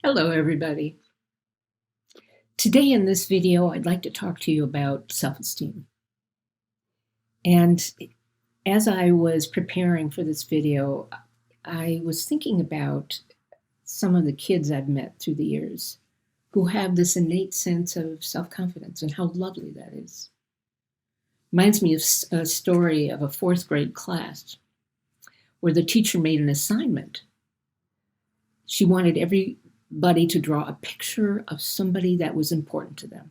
Hello, everybody. Today in this video, I'd like to talk to you about self-esteem. And as I was preparing for this video, I was thinking about some of the kids I've met through the years who have this innate sense of self-confidence and how lovely that is. Reminds me of a story of a fourth grade class where the teacher made an assignment. She wanted everybody to draw a picture of somebody that was important to them.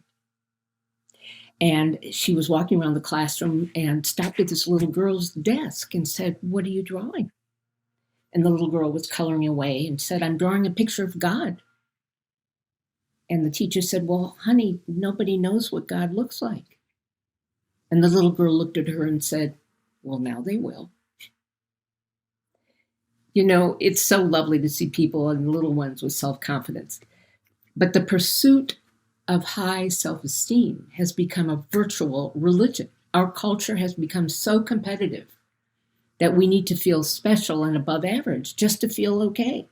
And she was walking around the classroom and stopped at this little girl's desk and said, "What are you drawing?" And the little girl was coloring away and said, "I'm drawing a picture of God." And the teacher said, "Well, honey, nobody knows what God looks like." And the little girl looked at her and said, "Well, now they will." You know, it's so lovely to see people and little ones with self-confidence. But the pursuit of high self-esteem has become a virtual religion. Our culture has become so competitive that we need to feel special and above average just to feel okay.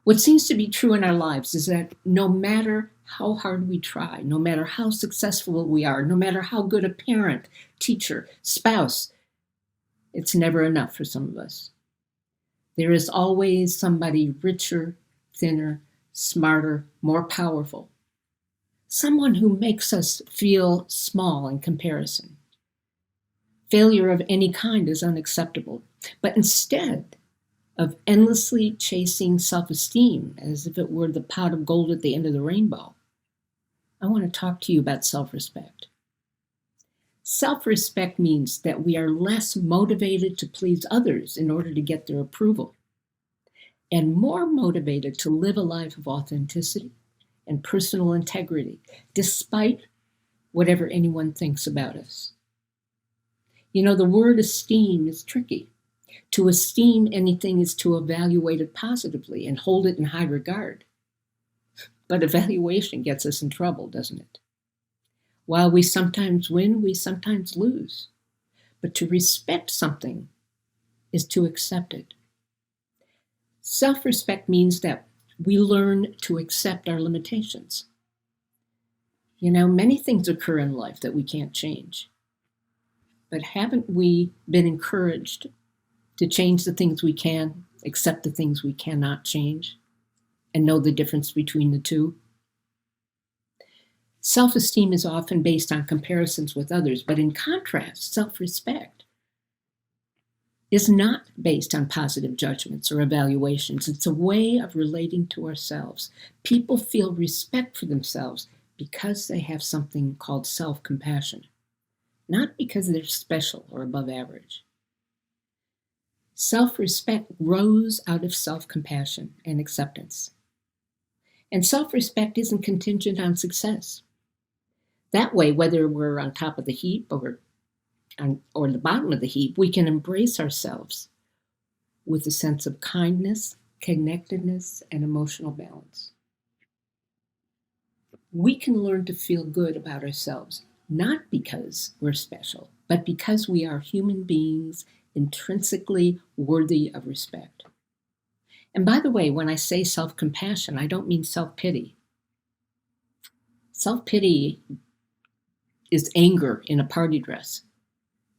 What seems to be true in our lives is that no matter how hard we try, no matter how successful we are, no matter how good a parent, teacher, spouse, it's never enough for some of us. There is always somebody richer, thinner, smarter, more powerful. Someone who makes us feel small in comparison. Failure of any kind is unacceptable. But instead of endlessly chasing self-esteem as if it were the pot of gold at the end of the rainbow, I want to talk to you about self-respect. Self-respect means that we are less motivated to please others in order to get their approval, and more motivated to live a life of authenticity and personal integrity, despite whatever anyone thinks about us. You know, the word esteem is tricky. To esteem anything is to evaluate it positively and hold it in high regard. But evaluation gets us in trouble, doesn't it? While we sometimes win, we sometimes lose. But to respect something is to accept it. Self-respect means that we learn to accept our limitations. You know, many things occur in life that we can't change. But haven't we been encouraged to change the things we can, accept the things we cannot change, and know the difference between the two? Self-esteem is often based on comparisons with others, but in contrast, self-respect is not based on positive judgments or evaluations. It's a way of relating to ourselves. People feel respect for themselves because they have something called self-compassion, not because they're special or above average. Self-respect grows out of self-compassion and acceptance. And self-respect isn't contingent on success. That way, whether we're on top of the heap or the bottom of the heap, we can embrace ourselves with a sense of kindness, connectedness, and emotional balance. We can learn to feel good about ourselves, not because we're special, but because we are human beings intrinsically worthy of respect. And by the way, when I say self-compassion, I don't mean self-pity. Self-pity is anger in a party dress.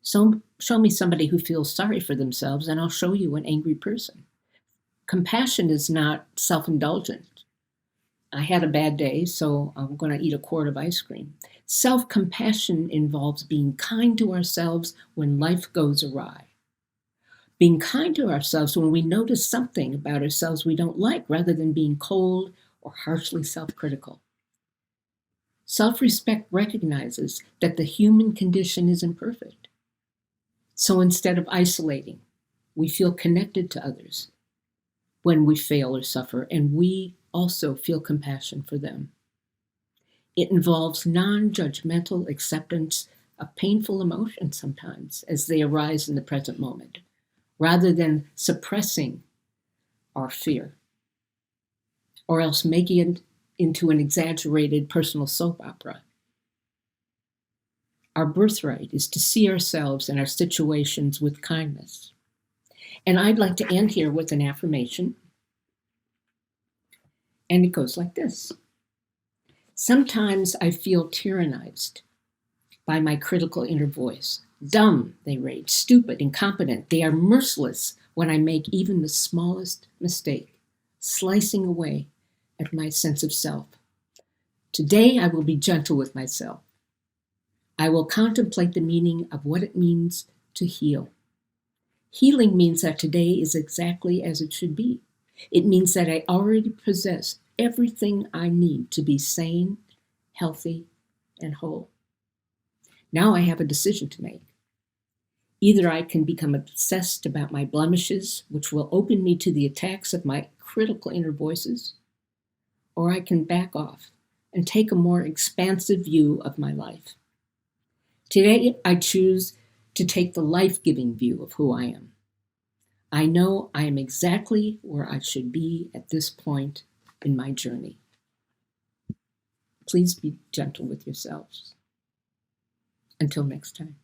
So show me somebody who feels sorry for themselves, and I'll show you an angry person. Compassion is not self-indulgent. I had a bad day, so I'm going to eat a quart of ice cream. Self-compassion involves being kind to ourselves when life goes awry. Being kind to ourselves when we notice something about ourselves we don't like, rather than being cold or harshly self-critical. Self-respect recognizes that the human condition is imperfect. So instead of isolating, we feel connected to others when we fail or suffer, and we also feel compassion for them. It involves non-judgmental acceptance of painful emotions sometimes as they arise in the present moment, rather than suppressing our fear, or else making it into an exaggerated personal soap opera. Our birthright is to see ourselves and our situations with kindness. And I'd like to end here with an affirmation. And it goes like this. Sometimes I feel tyrannized by my critical inner voice. Dumb, they rage, stupid, incompetent. They are merciless when I make even the smallest mistake, slicing away at my sense of self. Today, I will be gentle with myself. I will contemplate the meaning of what it means to heal. Healing means that today is exactly as it should be. It means that I already possess everything I need to be sane, healthy, and whole. Now I have a decision to make. Either I can become obsessed about my blemishes, which will open me to the attacks of my critical inner voices, or I can back off and take a more expansive view of my life. Today, I choose to take the life-giving view of who I am. I know I am exactly where I should be at this point in my journey. Please be gentle with yourselves. Until next time.